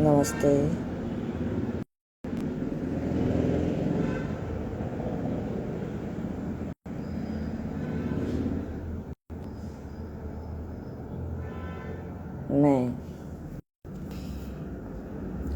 नमस्ते। मैं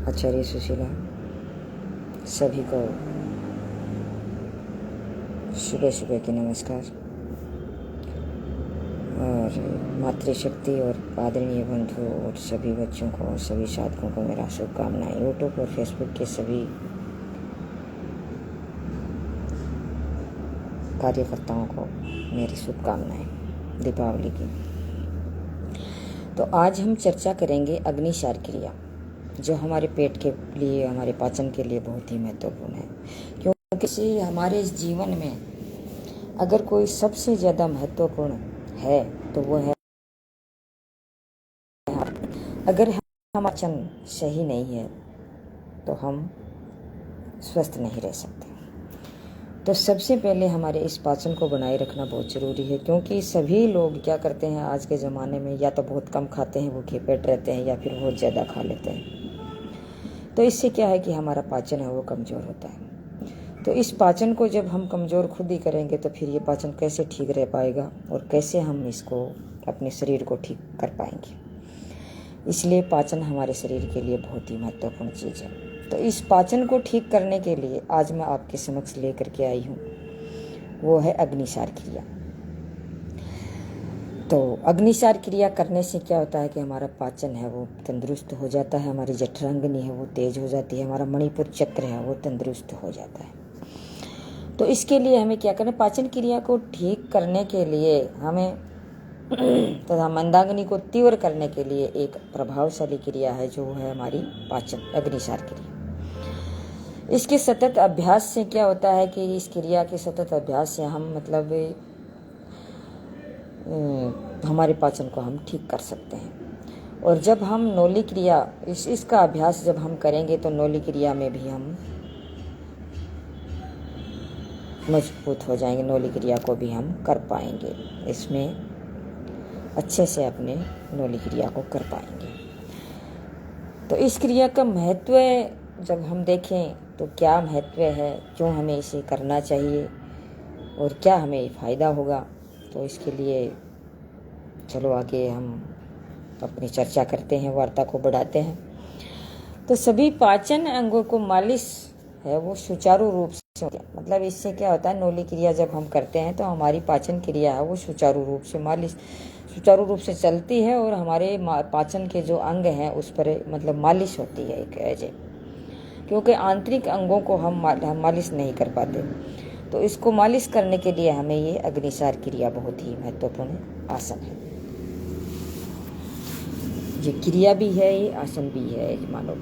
आचार्य सुशीला सभी को सुबह सुबह की नमस्कार और मातृशक्ति और आदरणीय बंधु और सभी बच्चों को और सभी साधकों को मेरा शुभकामनाएं। यूट्यूब और फेसबुक के सभी कार्यकर्ताओं को मेरी शुभकामनाएं दीपावली की। तो आज हम चर्चा करेंगे अग्निसार क्रिया, जो हमारे पेट के लिए, हमारे पाचन के लिए बहुत ही महत्वपूर्ण है। क्योंकि हमारे इस जीवन में अगर कोई सबसे ज़्यादा महत्वपूर्ण है तो वो है, अगर हमारा पाचन सही नहीं है तो हम स्वस्थ नहीं रह सकते। तो सबसे पहले हमारे इस पाचन को बनाए रखना बहुत ज़रूरी है, क्योंकि सभी लोग क्या करते हैं आज के ज़माने में, या तो बहुत कम खाते हैं, भूखे पेट रहते हैं, या फिर बहुत ज़्यादा खा लेते हैं। तो इससे क्या है कि हमारा पाचन है वो कमज़ोर होता है। तो इस पाचन को जब हम कमज़ोर खुद ही करेंगे तो फिर ये पाचन कैसे ठीक रह पाएगा और कैसे हम इसको, अपने शरीर को ठीक कर पाएंगे। इसलिए पाचन हमारे शरीर के लिए बहुत ही महत्वपूर्ण चीज़ है। तो इस पाचन को ठीक करने के लिए आज मैं आपके समक्ष लेकर के आई हूँ, वो है अग्निसार क्रिया। तो अग्निसार क्रिया करने से क्या होता है कि हमारा पाचन है वो तंदुरुस्त हो जाता है, हमारी जठरांगनी है वो तेज हो जाती है, हमारा मणिपुर चक्र है वो तंदुरुस्त हो जाता है। तो इसके लिए हमें क्या करना, पाचन क्रिया को ठीक करने के लिए हमें तथा मंदाग्नि को तीव्र करने के लिए एक प्रभावशाली क्रिया है, जो है हमारी पाचन अग्निसार क्रिया। इसके सतत अभ्यास से क्या होता है कि इस क्रिया के सतत अभ्यास से हम हमारे पाचन को हम ठीक कर सकते हैं। और जब हम नौली क्रिया इसका अभ्यास जब हम करेंगे तो नौली क्रिया में भी हम मजबूत हो जाएंगे, नौली क्रिया को भी हम कर पाएंगे, इसमें अच्छे से अपने नौली क्रिया को कर पाएंगे। तो इस क्रिया का महत्व जब हम देखें तो क्या महत्व है, क्यों हमें इसे करना चाहिए और क्या हमें फ़ायदा होगा, तो इसके लिए चलो आगे हम अपनी चर्चा करते हैं, वार्ता को बढ़ाते हैं। तो सभी पाचन अंगों को मालिश है वो सुचारू रूप से, मतलब इससे क्या होता है, नौली क्रिया जब हम करते हैं तो हमारी पाचन क्रिया है वो सुचारू रूप से चलती है और हमारे पाचन के जो अंग हैं उस पर मालिश होती है एक ऐसे, क्योंकि आंतरिक अंगों को हम मालिश नहीं कर पाते। तो इसको मालिश करने के लिए हमें ये अग्निसार क्रिया बहुत ही महत्वपूर्ण आसन है। ये क्रिया भी है, ये आसन भी है, मानो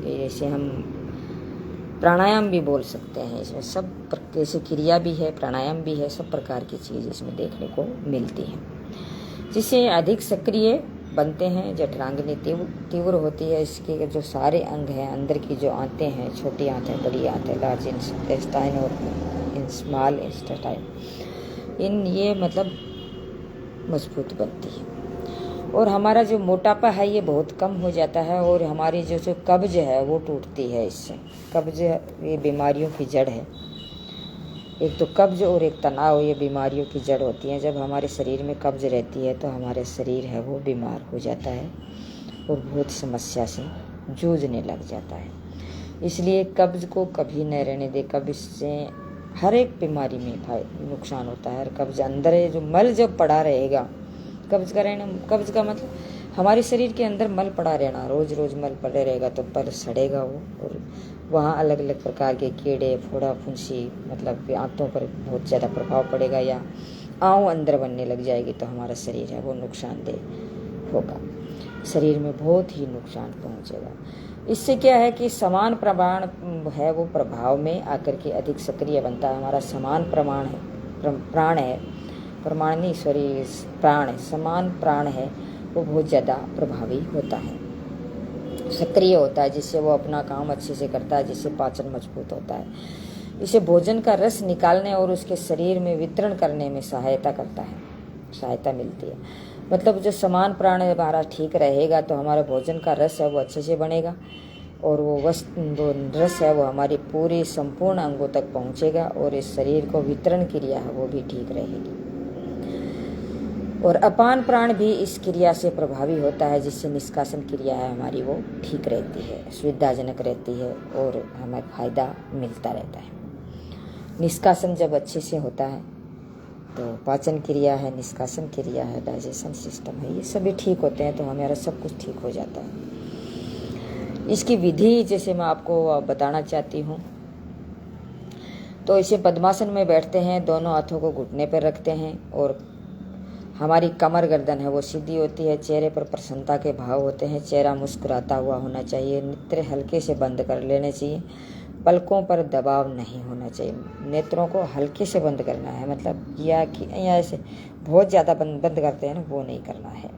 जैसे हम प्राणायाम भी बोल सकते हैं। इसमें सब जैसे क्रिया भी है, प्राणायाम भी है, सब प्रकार की चीज़ इसमें देखने को मिलती है, जिससे अधिक सक्रिय बनते हैं, जठरांगनी तीव्र होती है। इसके जो सारे अंग हैं, अंदर की जो आंतें हैं, छोटी आंतें, बड़ी आंतें, लार्ज इंटेस्टाइन और स्मॉल इंटेस्टाइन, ये मजबूत बनती है। और हमारा जो मोटापा है ये बहुत कम हो जाता है, और हमारी जो कब्ज है वो टूटती है इससे। कब्ज ये बीमारियों की जड़ है, एक तो कब्ज और एक तनाव, ये बीमारियों की जड़ होती हैं। जब हमारे शरीर में कब्ज रहती है तो हमारे शरीर है वो बीमार हो जाता है और बहुत समस्या से जूझने लग जाता है। इसलिए कब्ज को कभी न रहने दे। कब्ज से हर एक बीमारी में नुकसान होता है। और कब्ज अंदर है, जो मल जब पड़ा रहेगा, कब्ज का मतलब हमारे शरीर के अंदर मल पड़ा रहना, रोज रोज मल पड़े रहेगा तो पर सड़ेगा वो, और वहाँ अलग अलग प्रकार के कीड़े, फोड़ा, फुंसी, आंतों पर बहुत ज़्यादा प्रभाव पड़ेगा, या आँव अंदर बनने लग जाएगी तो हमारा शरीर है वो नुकसानदेह होगा, शरीर में बहुत ही नुकसान पहुँचेगा। इससे क्या है कि समान प्रमाण है वो प्रभाव में आकर के अधिक सक्रिय बनता है। हमारा समान प्राण है, समान प्राण है वो बहुत ज़्यादा प्रभावी होता है, सक्रिय होता है, जिससे वो अपना काम अच्छे से करता है, जिससे पाचन मजबूत होता है। इसे भोजन का रस निकालने और उसके शरीर में वितरण करने में सहायता मिलती है। जो समान प्राण हमारा ठीक रहेगा तो हमारा भोजन का रस है वो अच्छे से बनेगा, और वो रस है वो हमारे पूरे संपूर्ण अंगों तक पहुंचेगा और इस शरीर को वितरण क्रिया है वो भी ठीक रहेगी। और अपान प्राण भी इस क्रिया से प्रभावी होता है, जिससे निष्कासन क्रिया है हमारी वो ठीक रहती है, सुविधाजनक रहती है और हमें फायदा मिलता रहता है। निष्कासन जब अच्छे से होता है तो पाचन क्रिया है, निष्कासन क्रिया है, डाइजेशन सिस्टम है, ये सभी ठीक होते हैं तो हमारा सब कुछ ठीक हो जाता है। इसकी विधि जैसे मैं आपको बताना चाहती हूँ, तो इसे पद्मासन में बैठते हैं, दोनों हाथों को घुटने पर रखते हैं और हमारी कमर गर्दन है वो सीधी होती है, चेहरे पर प्रसन्नता के भाव होते हैं, चेहरा मुस्कुराता हुआ होना चाहिए, नेत्र हल्के से बंद कर लेने चाहिए, पलकों पर दबाव नहीं होना चाहिए, नेत्रों को हल्के से बंद करना है, मतलब या कि या ऐसे बहुत ज़्यादा बंद करते हैं ना, वो नहीं करना है,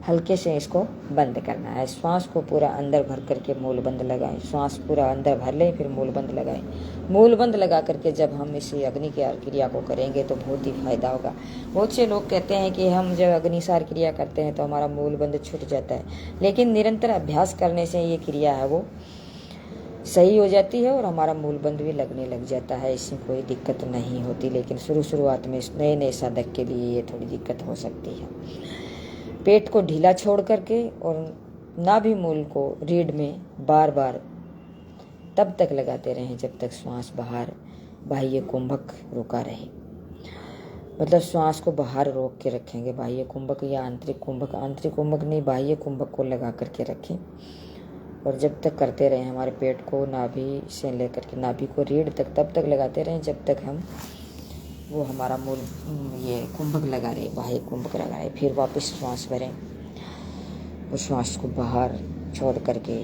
हल्के से इसको बंद करना है। श्वास को पूरा अंदर भर करके मूल बंद लगाएं, श्वास पूरा अंदर भर लें फिर मूल बंद लगाएं। मूल बंद लगा करके जब हम इसी अग्नि की क्रिया को करेंगे तो बहुत ही फायदा होगा। बहुत से लोग कहते हैं कि हम जब अग्निसार क्रिया करते हैं तो हमारा मूल बंद छूट जाता है, लेकिन निरंतर अभ्यास करने से ये क्रिया है वो सही हो जाती है और हमारा मूल बंद भी लगने लग जाता है, इसमें कोई दिक्कत नहीं होती। लेकिन शुरुआत में नए नए साधक के लिए ये थोड़ी दिक्कत हो सकती है। पेट को ढीला छोड़ करके और नाभि मूल को रीढ़ में बार बार तब तक लगाते रहें जब तक श्वास बाहर बाह्य कुंभक रुका रहे, मतलब श्वास को बाहर रोक के रखेंगे, बाह्य कुंभक या आंतरिक कुंभक नहीं, बाह्य कुंभक को लगा करके रखें और जब तक करते रहें, हमारे पेट को नाभि से लेकर के नाभि को रीढ़ तक तब तक लगाते रहें जब तक हम वो हमारा मूल ये कुंभक लगा रहे, बाह्य कुंभक लगा रहे। फिर वापस श्वास भरें और श्वास को बाहर छोड़ करके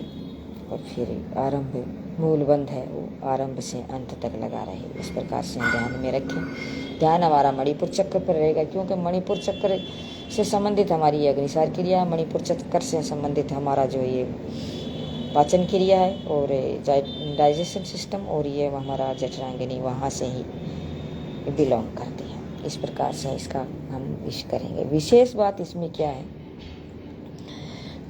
और फिर आरंभ मूल बंद है वो आरंभ से अंत तक लगा रहे। इस प्रकार से ध्यान में रखें। ध्यान हमारा मणिपुर चक्र पर रहेगा, क्योंकि मणिपुर चक्र से संबंधित हमारी ये अग्निसार क्रिया है, मणिपुर चक्र से संबंधित हमारा जो ये पाचन क्रिया है और डाइजेशन सिस्टम, और ये हमारा जठरांगिनी वहाँ से ही बिलोंग करती है। इस प्रकार से इसका हम विश करेंगे। विशेष बात इसमें क्या है,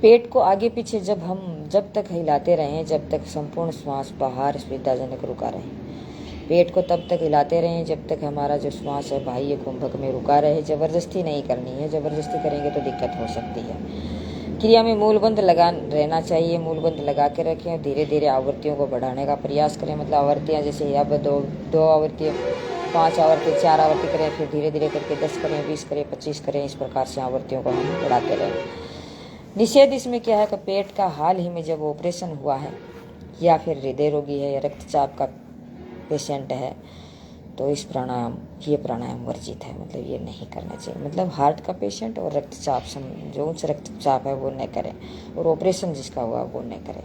पेट को आगे पीछे जब तक हिलाते रहें जब तक संपूर्ण श्वास बाहर सुविधाजनक रुका रहे। पेट को तब तक हिलाते रहें जब तक हमारा जो श्वास है बाह्य कुंभक में रुका रहे। जबरदस्ती नहीं करनी है, जबरदस्ती करेंगे तो दिक्कत हो सकती है। क्रिया में मूलबंद लगा रहना चाहिए, मूलबंद लगा के रखें और धीरे धीरे आवृत्तियों को बढ़ाने का प्रयास करें। मतलब आवृत्तियाँ जैसे अब दो आवृत्तियाँ, 5 आवृत्ति, 4 आवृत्ति करें, फिर धीरे धीरे करके 10 करें, 20 करें, 25 करें। इस प्रकार से आवृत्तियों को हम बढ़ाते रहें। निषेध इसमें क्या है कि पेट का हाल ही में जब ऑपरेशन हुआ है या फिर हृदय रोगी है या रक्तचाप का पेशेंट है तो ये प्राणायाम वर्जित है, मतलब ये नहीं करना चाहिए। मतलब हार्ट का पेशेंट और रक्तचाप जो उच्च रक्तचाप है वो न करें और ऑपरेशन जिसका हुआ वो न करें।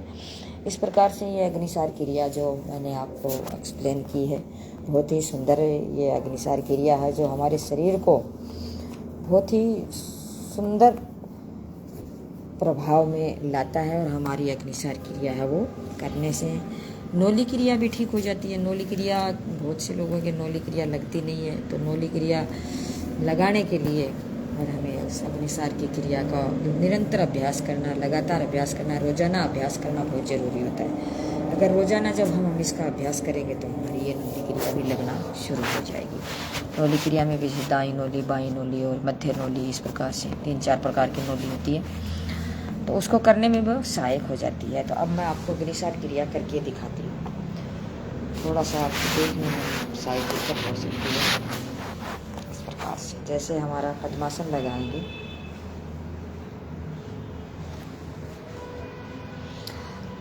इस प्रकार से ये अग्निसार क्रिया जो मैंने आपको एक्सप्लेन की है, बहुत ही सुंदर ये अग्निसार क्रिया है जो हमारे शरीर को बहुत ही सुंदर प्रभाव में लाता है। और हमारी अग्निसार क्रिया है वो करने से नौली क्रिया भी ठीक हो जाती है। नौली क्रिया बहुत से लोगों के नौली क्रिया लगती नहीं है, तो नौली क्रिया लगाने के लिए और हमें उस अग्निसार की क्रिया का निरंतर अभ्यास करना, लगातार अभ्यास करना, रोजाना अभ्यास करना बहुत ज़रूरी होता है। अगर रोजाना जब हम इसका अभ्यास करेंगे तो हमारी ये नौली क्रिया भी लगना शुरू हो जाएगी। नौली क्रिया में भी दाई नौली, बाई नौली और मध्य नौली, इस प्रकार से 3-4 प्रकार की नौली होती है, तो उसको करने में बहुत सहायक हो जाती है। तो अब मैं आपको अग्निसार क्रिया करके दिखाती हूँ। थोड़ा सा आपको देखने में शायद दिक्कत हो सकती है। इस प्रकार से जैसे हमारा पद्मासन लगाएंगे,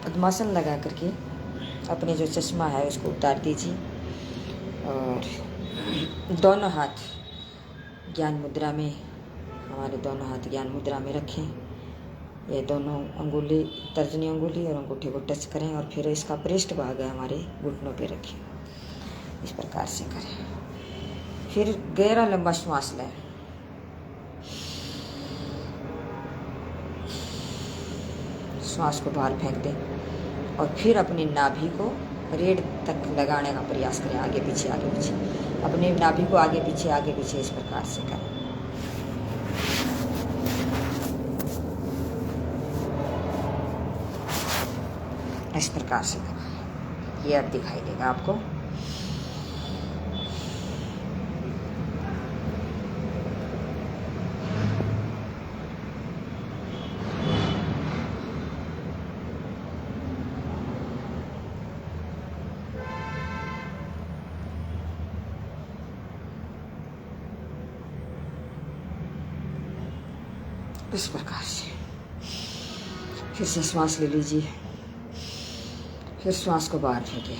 पद्मासन लगा करके अपने जो चश्मा है उसको उतार दीजिए और दोनों हाथ ज्ञान मुद्रा में, हमारे दोनों हाथ ज्ञान मुद्रा में रखें। ये दोनों अंगुली, तर्जनी अंगुली और अंगूठे को टच करें और फिर इसका पृष्ठ भाग है हमारे घुटनों पे रखें। इस प्रकार से करें। फिर गहरा लंबा श्वास लें, श्वास को बाहर फेंक दें और फिर अपनी नाभि को रीढ़ तक लगाने का प्रयास करें। आगे पीछे अपने नाभि को आगे पीछे इस प्रकार से करें। इस प्रकार से ये अब दिखाई देगा आपको। इस प्रकार से फिर से श्वास ले लीजिए, फिर श्वास को बाहर फेंके,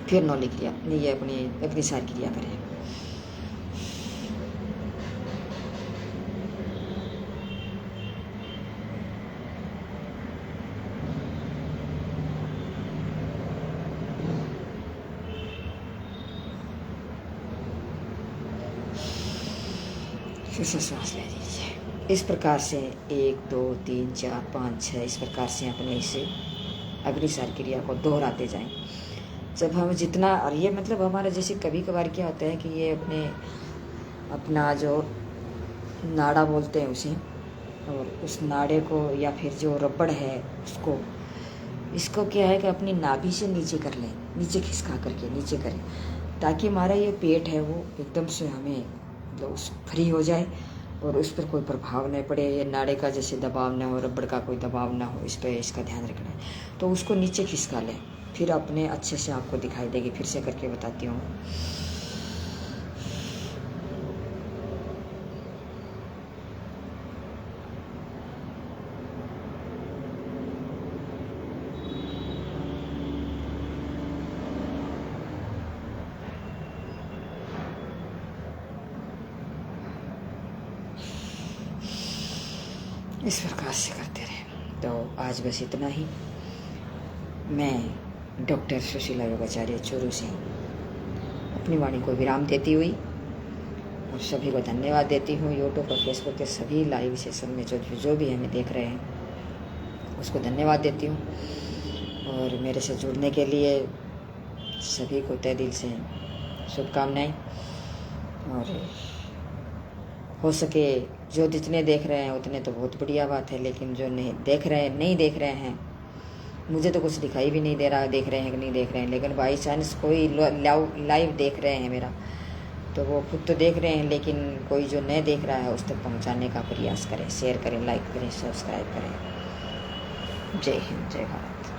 फिर नौली क्रिया ये अपनी अग्निसार क्रिया करें। फिर से श्वास ले लीजिए। इस प्रकार से 1 2 3 4 5 6 इस प्रकार से अपने इसे अग्निसार क्रिया को दोहराते जाएं। जब हम जितना, और ये मतलब हमारा जैसे कभी कभार क्या होता है कि ये अपना जो नाड़ा बोलते हैं उसे, और उस नाड़े को या फिर जो रबड़ है इसको क्या है कि अपनी नाभि से नीचे कर लें, नीचे खिसका करके नीचे करें, ताकि हमारा ये पेट है वो एकदम से हमें मतलब फ्री हो जाए और उस पर कोई प्रभाव नहीं पड़े, ये नाड़े का जैसे दबाव ना हो, रबड़ का कोई दबाव ना हो, इस पर इसका ध्यान रखना है। तो उसको नीचे खिसका लें, फिर अपने अच्छे से आपको दिखाई देगी। फिर से करके बताती हूँ। इस प्रकार से करते रहें। तो आज बस इतना ही। मैं डॉक्टर सुशीला योगाचार्य चूरू से अपनी वाणी को विराम देती हुई और सभी को धन्यवाद देती हूँ। यूट्यूब और फेसबुक के सभी लाइव सेशन में जो भी हमें देख रहे हैं उसको धन्यवाद देती हूँ, और मेरे से जुड़ने के लिए सभी को तहे दिल से शुभकामनाएं। और हो सके जो जितने देख रहे हैं उतने तो बहुत बढ़िया बात है, लेकिन जो नहीं देख रहे हैं, मुझे तो कुछ दिखाई भी नहीं दे रहा देख रहे हैं कि नहीं देख रहे हैं, लेकिन बाई चांस कोई लाइव देख रहे हैं मेरा, तो वो खुद तो देख रहे हैं, लेकिन कोई जो नहीं देख रहा है उस तक पहुंचाने का प्रयास करें, शेयर करें, लाइक करें, सब्सक्राइब करें। जय हिंद, जय भारत।